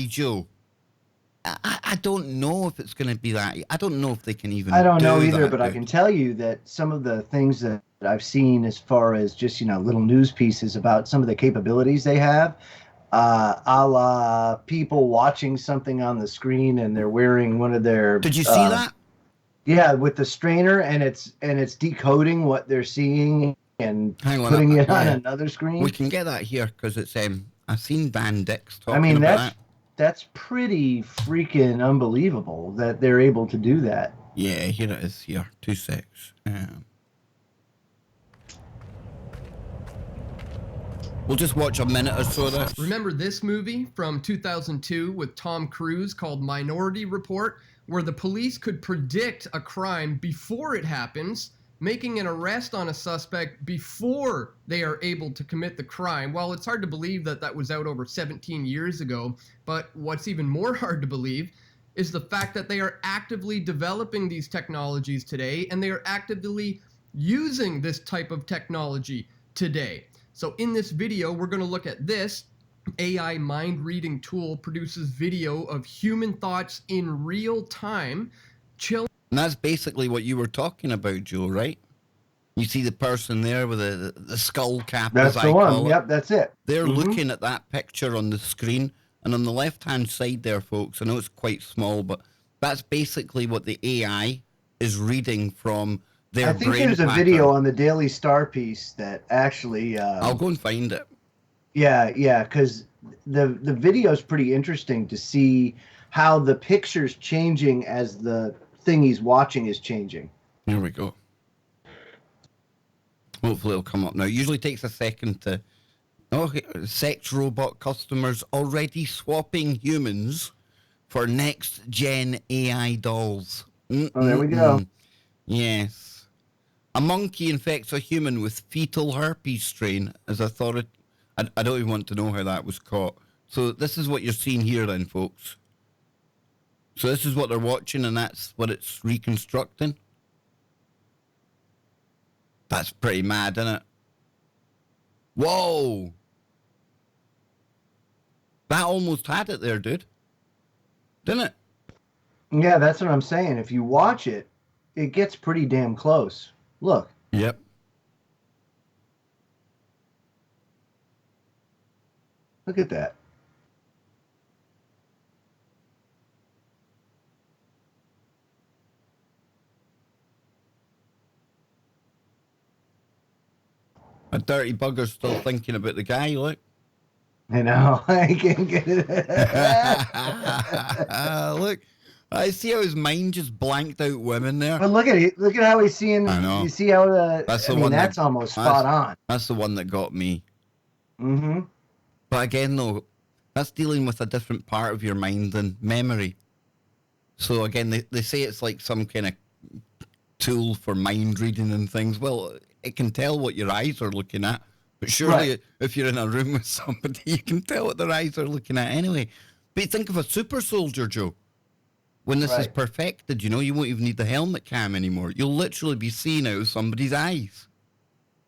Joe. I don't know if it's going to be that. I don't know if they can even. I don't know either, that but I can tell you that some of the things that I've seen as far as just, you know, little news pieces about some of the capabilities they have, a la people watching something on the screen and they're wearing one of their. Did you see that? Yeah, with the strainer, and it's decoding what they're seeing and putting it on another screen. We can get that here because it's I've seen Dan Dix talking about that. That's pretty freaking unbelievable that they're able to do that. Yeah, here it is here. 2 secs. We'll just watch a minute or so of this. Remember this movie from 2002 with Tom Cruise called Minority Report, where the police could predict a crime before it happens, making an arrest on a suspect before they are able to commit the crime. Well, it's hard to believe that that was out over 17 years ago, but what's even more hard to believe is the fact that they are actively developing these technologies today, and they are actively using this type of technology today. So in this video, we're going to look at this. AI mind reading tool produces video of human thoughts in real time. And that's basically what you were talking about, Joe, right? You see the person there with the skull cap. That's as the I one. call it. Yep, that's it. They're looking at that picture on the screen, and on the left-hand side there, folks, I know it's quite small, but that's basically what the AI is reading from their brain. I think there's a video on the Daily Star piece that actually... I'll go and find it. Yeah, because the video is pretty interesting to see how the picture's changing as the thing he's watching is changing. Here we go. Hopefully it'll come up now. It usually takes a second to... Okay, sex robot customers already swapping humans for next-gen AI dolls. Oh, there we go. Yes. A monkey infects a human with fetal herpes strain as authority... I don't even want to know how that was caught. So this is what you're seeing here then, folks. So this is what they're watching, and that's what it's reconstructing. That's pretty mad, isn't it? Whoa! That almost had it there, dude. Didn't it? Yeah, that's what I'm saying. If you watch it, it gets pretty damn close. Look. Yep. Look at that. A dirty bugger's still thinking about the guy, look. I know. I can't get it. Look. I see how his mind just blanked out women there. But look at it. Look at how he's seeing. I know. You see how that's I mean, that's almost spot on. That's the one that got me. Mm-hmm. But again, though, that's dealing with a different part of your mind than memory. So again, they say it's like some kind of tool for mind reading and things. Well, it can tell what your eyes are looking at. But surely if you're in a room with somebody, you can tell what their eyes are looking at anyway. But think of a super soldier, Joe. When this is perfected, you know, you won't even need the helmet cam anymore. You'll literally be seeing out of somebody's eyes.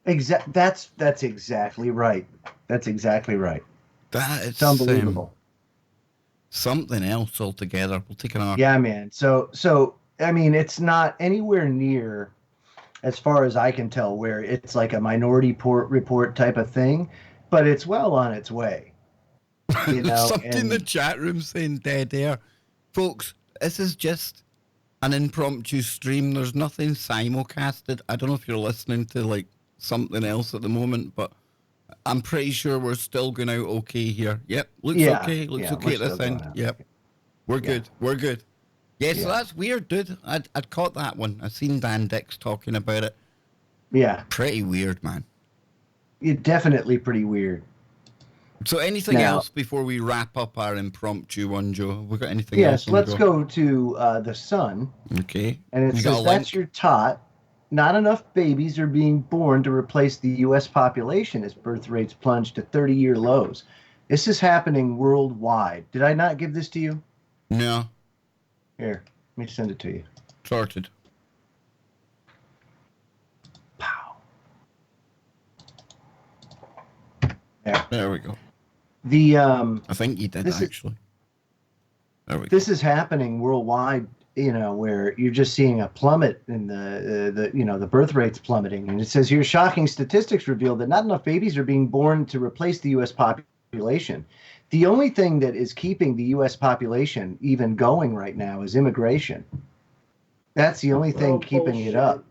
That's exactly right. That's exactly right. It's unbelievable. Something else altogether. We'll take an Yeah, man. So I mean, it's not anywhere near, as far as I can tell, where it's like a Minority Report type of thing, but it's well on its way. You know, something in the chat room saying dead air. Folks, this is just an impromptu stream. There's nothing simulcasted. I don't know if you're listening to like something else at the moment, but I'm pretty sure we're still going out okay here. Yep, looks okay. Looks okay at this end. Yep, we're good. We're good. Yeah, so that's weird, dude. I'd caught that one. I've seen Dan Dix talking about it. Yeah. Pretty weird, man. It's definitely pretty weird. So anything else before we wrap up our impromptu one, Joe? Have we got anything else? Yes, let's go to the sun. Okay. And it says, that's your tot. Not enough babies are being born to replace the U.S. population as birth rates plunge to 30-year lows. This is happening worldwide. Did I not give this to you? No. Here, let me send it to you. Sorted. Pow. There we go. I think you did, actually. There we go. This is happening worldwide, where you're just seeing a plummet in the birth rates plummeting. And it says here, shocking statistics reveal that not enough babies are being born to replace the U.S. population. The only thing that is keeping the U.S. population even going right now is immigration. That's the only thing keeping it up,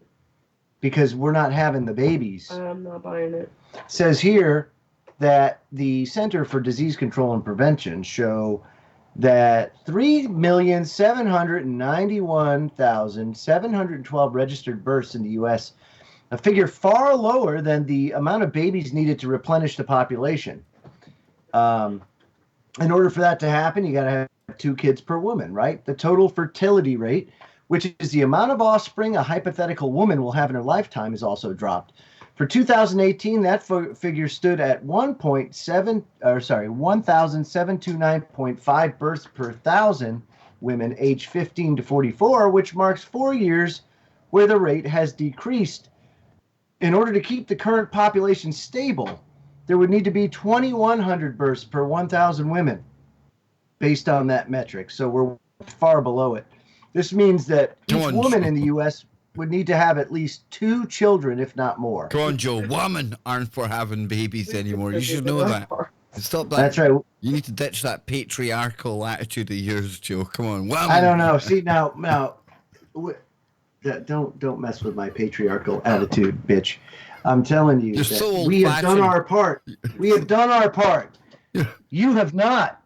because we're not having the babies. I'm not buying it. It says here that the Center for Disease Control and Prevention show that 3,791,712 registered births in the U.S., a figure far lower than the amount of babies needed to replenish the population. In order for that to happen, you got to have 2 kids per woman, right? The total fertility rate, which is the amount of offspring a hypothetical woman will have in her lifetime, is also dropped. For 2018, that figure stood at 1,729.5 births per 1,000 women aged 15 to 44, which marks 4 years where the rate has decreased. In order to keep the current population stable, there would need to be 2,100 births per 1,000 women based on that metric. So we're far below it. This means that each woman in the U.S. would need to have at least 2 children, if not more. Come on, Joe. Women aren't for having babies anymore. You should know that. Stop that. That's right. You need to ditch that patriarchal attitude of yours, Joe. Come on, women. I don't know. See, now, don't mess with my patriarchal attitude, bitch. I'm telling you, You're that so we have done our part. We have done our part. Yeah. You have not.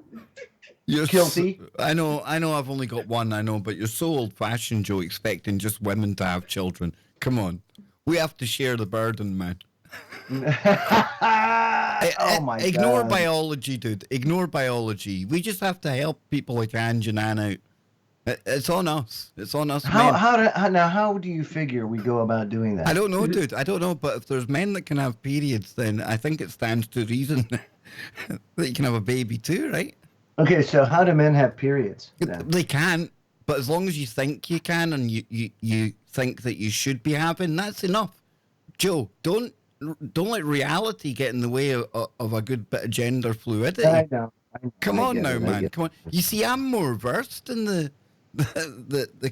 You're guilty. I know. I've only got one. I know, but you're so old-fashioned, Joe, expecting just women to have children. Come on, we have to share the burden, man. Oh my God! Ignore biology, dude. Ignore biology. We just have to help people like Ange and Ann out. It's on us. It's on us. How do you figure we go about doing that? I don't know, dude. I don't know. But if there's men that can have periods, then I think it stands to reason that you can have a baby too, right? Okay, so how do men have periods? They can't, but as long as you think you can and you think that you should be having, that's enough. Joe, don't let reality get in the way of a good bit of gender fluidity. I know. Come on now, man. Come on. You see, I'm more versed in the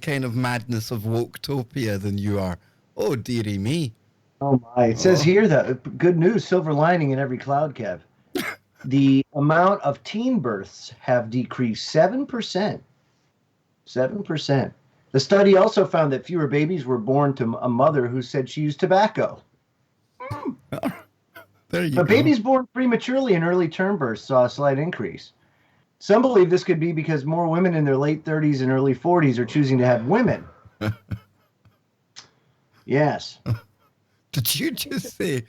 kind of madness of Woketopia than you are. Oh, dearie me. Oh my! It says here that good news, silver lining in every cloud, Kev. The amount of teen births have decreased 7%. 7%. The study also found that fewer babies were born to a mother who said she used tobacco. There you go. Babies born prematurely in early term births saw a slight increase. Some believe this could be because more women in their late 30s and early 40s are choosing to have women. Yes. Did you just say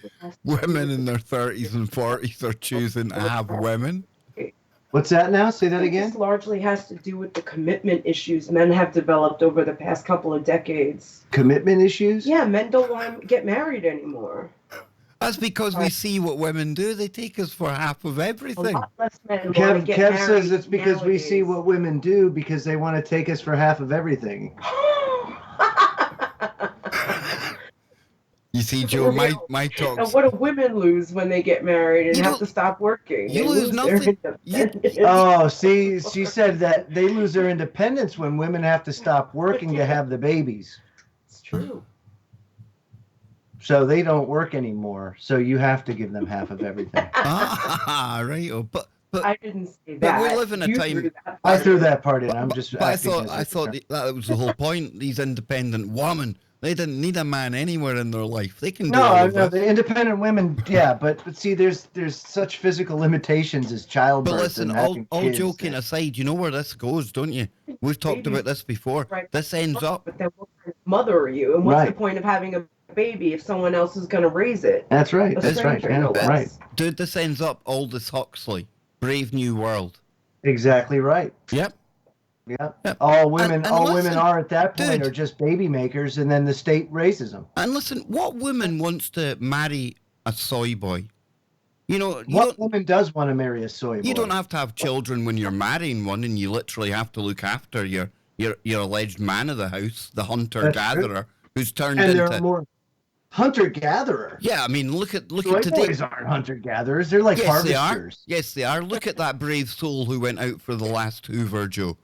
women in their 30s and 40s are choosing to have women? What's that now? Say that This again? largely has to do with the commitment issues men have developed over the past couple of decades. Commitment issues? Yeah, men don't want to get married anymore. That's because we see what women do. They take us for half of A everything. lot less men want to get Kev married says it's because we see nowadays. what women do because they want to take us for half of everything. You see, Joe, my talks. And what do women lose when they get married and You have don't- to stop working? you They lose their nothing. independence. Oh, see, she said that they lose their independence when women have to stop working to have the babies. It's true. So they don't work anymore. So you have to give them half of everything. Right. Oh, but I didn't say but that. we live in a You time- threw that I part threw in. that part in. I'm just. But I acting thought as a- that was the whole point. These independent women, they didn't need a man anywhere in their life. They can do all No, of no, this. the independent women, yeah, but see, there's such physical limitations as childbirth. But listen, and all having kids joking that- aside, you know where this goes, don't you? We've talked about this before. Right. This ends up. But then what kind of mother are you? And what's the Right. point of having a baby if someone else is going to raise it? That's right. A That's right. stranger, Yeah, no less. right. Dude, this ends up Aldous Huxley, Brave New World. Exactly right. Yep. Yeah. Yep. All women, And all listen, women are at that point dude. are just baby makers, and then the state raises them. And listen, what woman wants to marry a soy boy? You know, What woman does want to marry a soy boy? you don't have to have children when you're marrying one, and you literally have to look after your alleged man of the house, the hunter-gatherer, who's turned and into... there are more hunter-gatherer. Yeah, I mean, look at Soy today. boys aren't hunter-gatherers. They're like harvesters. Yes, they are. Look at that brave soul who went out for the last Hoover, Joe.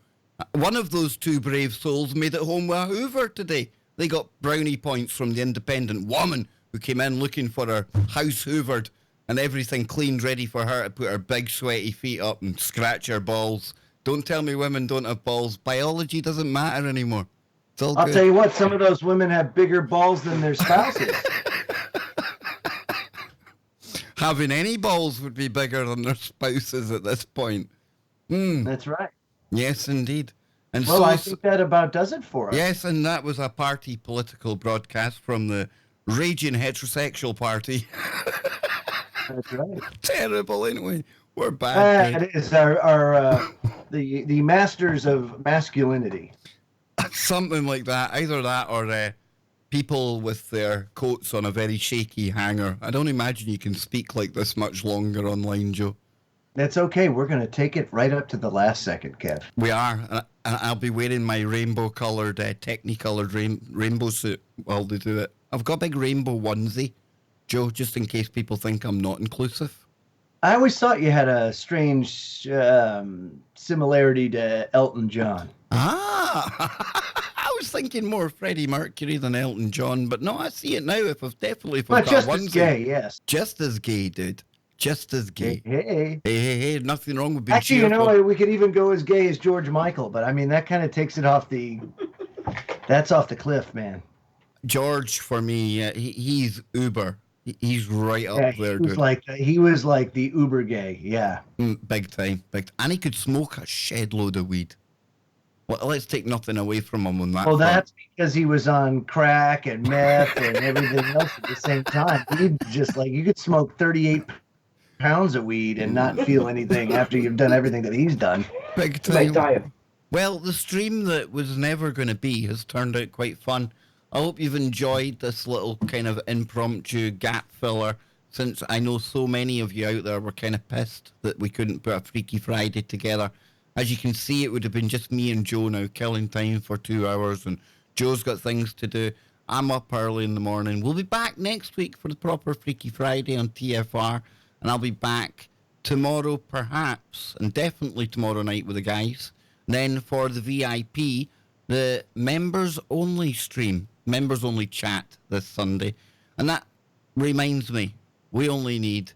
One of those two brave souls made it home with a Hoover today. They got brownie points from the independent woman who came in looking for her house hoovered and everything cleaned, ready for her to put her big sweaty feet up and scratch her balls. Don't tell me women don't have balls. Biology doesn't matter anymore. It's all I'll good. tell you what, some of those women have bigger balls than their spouses. Having any balls would be bigger than their spouses at this point. That's right. Yes, indeed. And well, I think that about does it for us. Yes, and that was a party political broadcast from the raging heterosexual party. That's right. Terrible, ain't we? We're bad. It is our the masters of masculinity. Something like that. Either that or people with their coats on a very shaky hanger. I don't imagine you can speak like this much longer online, Joe. That's okay. We're going to take it right up to the last second, Kev. We are. And I'll be wearing my rainbow-coloured, technicoloured rainbow suit while they do it. I've got a big rainbow onesie, Joe, just in case people think I'm not inclusive. I always thought you had a strange similarity to Elton John. I was thinking more Freddie Mercury than Elton John, but no, I see it now. If I've got just onesie. As gay, yes. Just as gay, dude. Just as gay. Hey. Nothing wrong with being Actually, cheerful. you know, we could even go as gay as George Michael, but I mean, that kind of takes it off that's off the cliff, man. George, for me, he's uber. He's right up there, dude. He was like the uber gay, yeah. Big time. And he could smoke a shed load of weed. Well, let's take nothing away from him on that. Well, front. that's because he was on crack and meth and everything else at the same time. He just you could smoke 38 pounds of weed and not feel anything after you've done everything that he's done. Big time. Well, the stream that was never going to be has turned out quite fun. I hope you've enjoyed this little kind of impromptu gap filler, since I know so many of you out there were kind of pissed that we couldn't put a Freaky Friday together. As you can see, it would have been just me and Joe now killing time for 2 hours, and Joe's got things to do. I'm up early in the morning. We'll be back next week for the proper Freaky Friday on TFR, and I'll be back tomorrow perhaps, and definitely tomorrow night with the guys. Then for the VIP, the members-only stream, members-only chat this Sunday. And that reminds me, we only need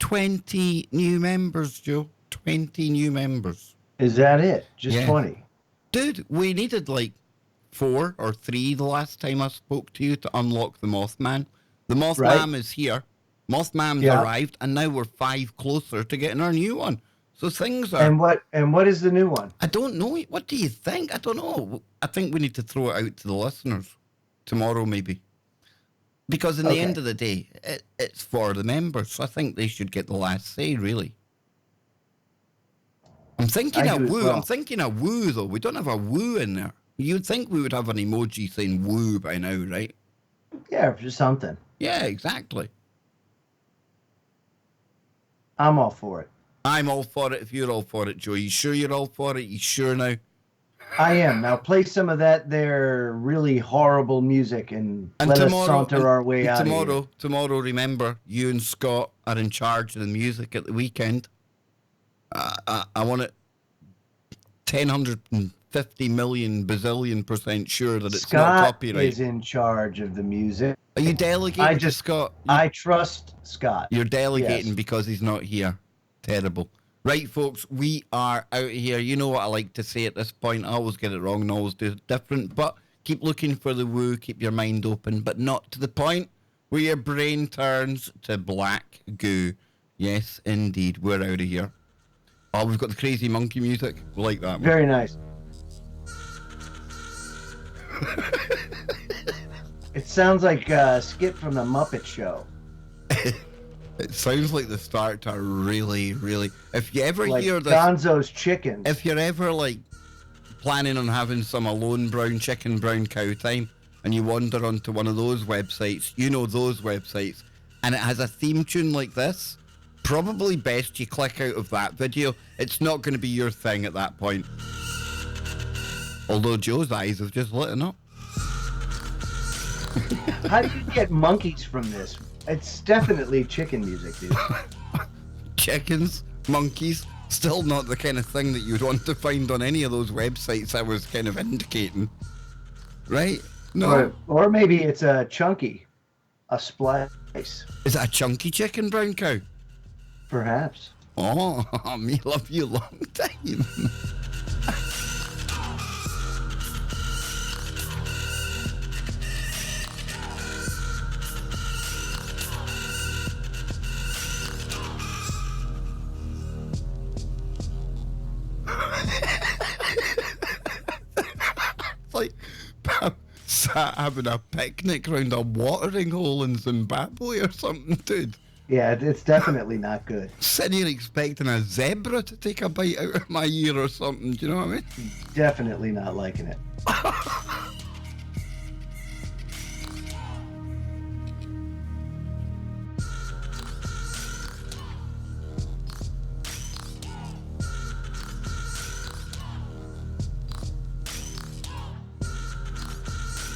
20 new members, Joe. 20 new members. Is that it? Just 20? Dude, we needed 4 or 3 the last time I spoke to you to unlock the Mothman. The Mothman is here. Mothman's arrived, and now we're 5 closer to getting our new one. So things are... And what is the new one? I don't know. What do you think? I don't know. I think we need to throw it out to the listeners tomorrow, maybe. Because in the end of the day, it's for the members. So I think they should get the last say, really. I'm thinking a woo. I'm thinking a woo, though. We don't have a woo in there. You'd think we would have an emoji saying woo by now, right? Yeah, just something. Yeah, exactly. I'm all for it. I'm all for it if you're all for it, Joe. You sure you're all for it? You sure now? I am. Now play some of that there really horrible music and let tomorrow, us saunter our way out of here. Tomorrow, remember, you and Scott are in charge of the music at the weekend. I want it 150 million bazillion % sure that it's not copyright. Scott is in charge of the music. Are you delegating to Scott? I trust Scott. You're delegating because he's not here. Terrible. Right, folks, we are out of here. You know what I like to say at this point. I always get it wrong and always do it different. But keep looking for the woo. Keep your mind open, but not to the point where your brain turns to black goo. Yes, indeed. We're out of here. Oh, we've got the crazy monkey music. We like that one. Very nice. It sounds like a skit from the Muppet Show. It sounds like the start to really, really... If you ever hear this... Gonzo's Chickens. If you're ever, planning on having some alone brown chicken, brown cow time, and you wander onto one of those websites, you know those websites, and it has a theme tune like this, probably best you click out of that video. It's not going to be your thing at that point. Although Joe's eyes have just lit up. How do you get monkeys from this? It's definitely chicken music, dude. Chickens, monkeys, still not the kind of thing that you'd want to find on any of those websites I was kind of indicating. Right? No. Or maybe it's a chunky, a splice. Is that a chunky chicken, brown cow? Perhaps. Oh, me love you long time. Like sat having a picnic round a watering hole in Zimbabwe or something, dude. Yeah, it's definitely not good. Sitting here expecting a zebra to take a bite out of my ear or something, do you know what I mean? Definitely not liking it.